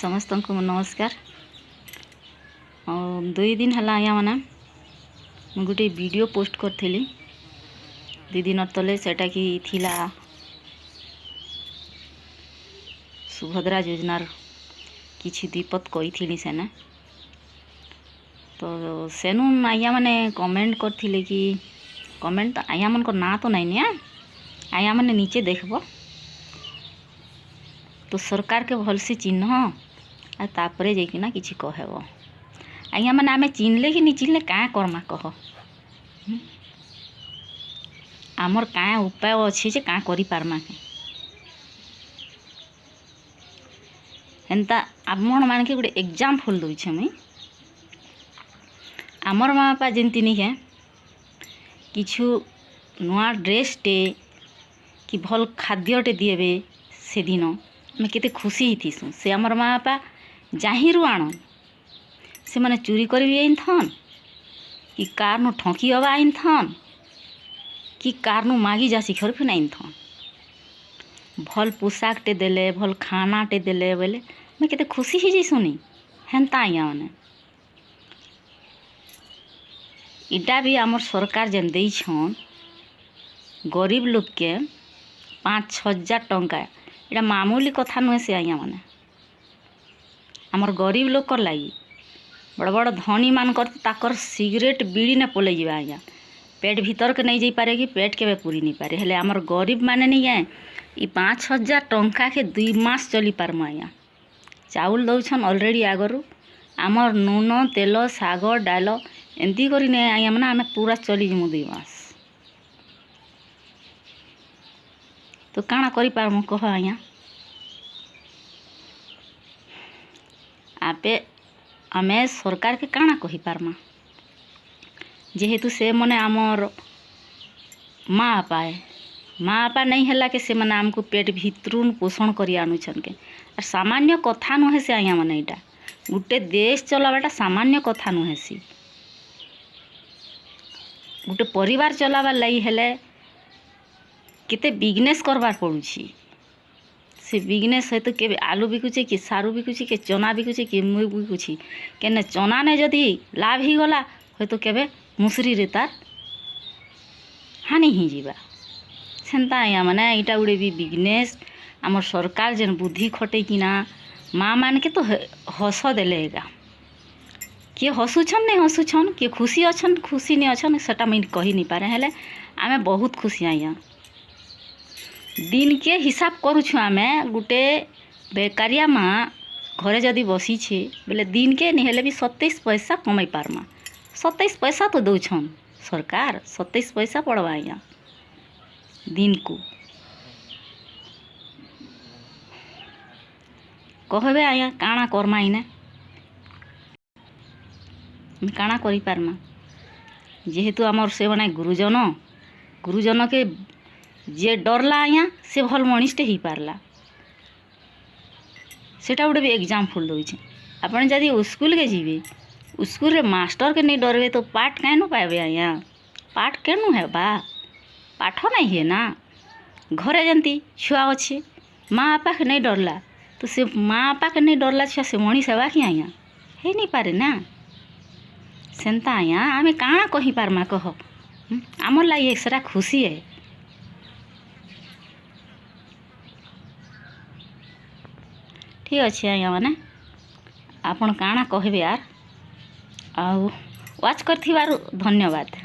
समस्त को नमस्कार। और 2 दिन है आया मैंने मुझे गोटे वीडियो पोस्ट करी 2 दिन तले सेटा कि थिला सुभद्रा योजनार किछि दीपत कही सेने तो सेनु आया मैंने कमेंट करथिले कि कमेंट आया मन को ना तो नहीं निया आया मैंने नीचे देखब तो सरकार के भल से चिन्ह आ तापरे जाइकिना किछि कहब आज्ञा मैंने आम चिन्हले कि नहीं चिन्हले क्या करमा कह आमर क्या उपाय अच्छी जे क्या करि पारमा के एंता आपण मान के गोटे एग्जाम्पल दूचे मुई आमर माँ बापा जमती नहीं है किछु नुआ ड्रेसटे कि भल खाद्यटे दिएबे से दिन आम केते खुशी थीसु से आमर माँ बापा जाहिरू आण से माने चोरी कर भी आईथन कि कार नु ठकी हवा आईथन कि कार नु मागी जा शिखर फिर आईथन भल पोशाकटे देले भल खानाटे देले बोले मैं केते खुशी ही जी सुनी हेन्ता आज्ञा मैंने इटा भी आमर सरकार जेन देछन गरीब लोग के 5-6 हजार टंका इटा मामूली कथा नुहे से आज्ञा मैंने आमर गरीब लोग कर लगी बड़ बड़ धनी मान कर सिगरेट बीड़ी ने पलै जाए आज्ञा पेट भीतर के नहीं जाई पारे कि पेट के पूरी नहीं पारे हेले आमर गरीब माने नहीं है ये 5 हजार टंका के 2 मास चली पारमु आज्ञा चाउल दौछन ऑलरेडी आगरू आमर नून तेल साग डाल एमती करी ने आज्ञा मैंने आम पूरा चली जीमु 2 मास तो काଣା करि पारमु कह आज्ञा आपे आमे सरकार के काଣା कहि पारमा जेहेतु से मने आमर माँ बापा नहीं है कि से मने आमको पेट भितरून पोषण करी आनुछन के और सामान्य कथा नुहे से आज्ञा मैंने इटा गोटे देश चलावाटा सामान्य कथा नुहे सी गोटे परिवार चलावार लगी हेले केते बिजनेस करवार पड़ुछि से बिजनेस है तो के आलू बिकुचे कि सारू बिकुचे कि चना बिकुचे कि मुग बिकुछि केने चना ने जदि लाभ ही गला है तो केबे मुसरी रे तार हानि ही जीवा सेंता आया माने इटा गुड़े भी बिजनेस आमर सरकार जेन बुद्धि खटे किना माँ मान के तो हस देलेगा किए हसुछन नहीं हसुछन किए खुशी अच्छन खुशी नहीं अच्छन सेटा मुझे कही नहीं पारे हेले आमे बहुत खुशी आया दिन के हिसाब करुछु आमे गुटे बेकारिया माँ घरे जदि बसी छे बोले दिन के नहीं हेले भी 27 पैसा कमाई पारमा 27 पैसा तो दौछन सरकार 27 पैसा पड़वा आया दिन को कहबे आया काଣା करमा इने काଣା करि पारमा जेहेतु आमर से माने गुरुजन के जे डरला आया से भल मनिष्टे ही पारला सेटा गोटे भी एग्जाम्पल दौचे आपन जदि स्कूल के जीवे स्कूल रे मास्टर के नहीं डरबे तो पाठ कैनु पाइबे आया पाठ केनु है बा पाठ नहीं है ना घरे जंती छुआ अच्छे माँ बापा के नहीं डरला तो से माँ बापा के नहीं डरला छुआ से मनीष हेबा कि आया है नहीं पारे ना सेंता आया आम काଣା कही पारमा कह आमर लगी एक्सरा खुशी है ठीक अच्छे आज्ञा मैंने आपन काଣା कहबे यार आ वाच करथिबारु धन्यवाद।